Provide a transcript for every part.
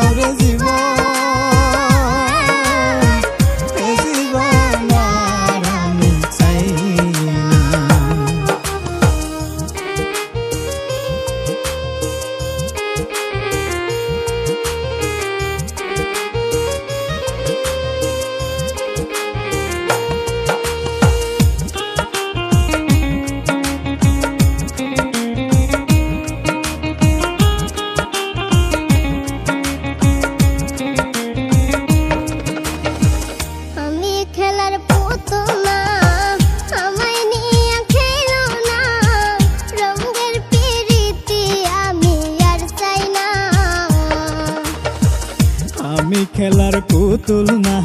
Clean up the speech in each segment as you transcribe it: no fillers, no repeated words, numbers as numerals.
দাও রে জীবন, এ জীবন আর আমি চাই না। আমি খেলার পুতুল না,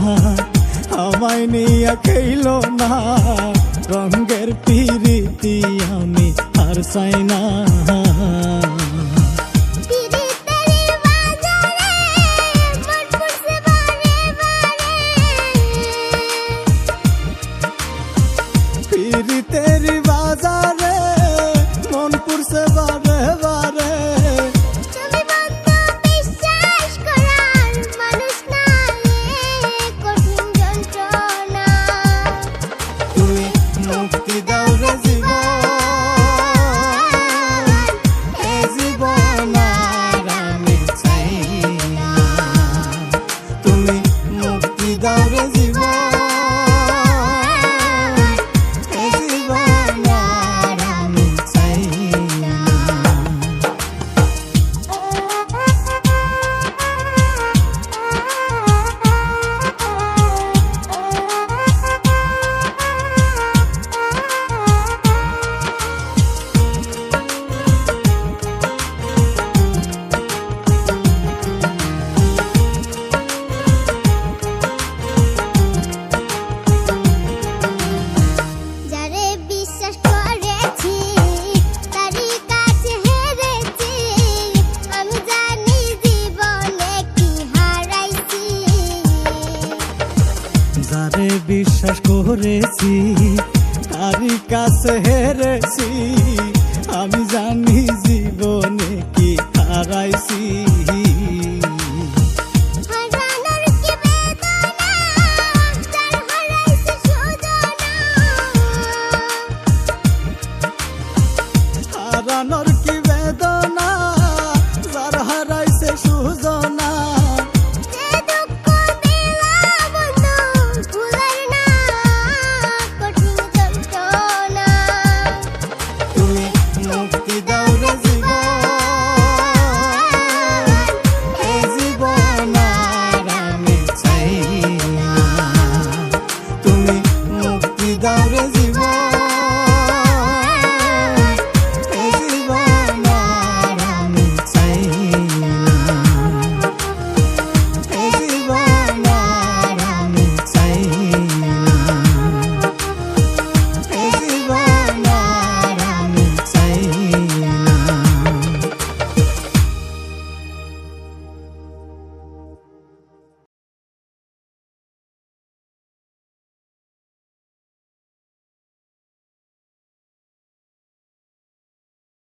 আমায় নিয়ে খেলো না, রঙের পিরিতি আমি আর চাই না। পিরিতের বাজারে মন পুরছে বারে বারে, মুক্তি দাও রে জীবন, এ জীবন আর আমি চাই না। তুমি মুক্তি দাও রে জীবন, এ জীবন আর আমি চাই না। যারে বিশ্বাস করেছি তারই কাছে হেরেছি, আমি জানি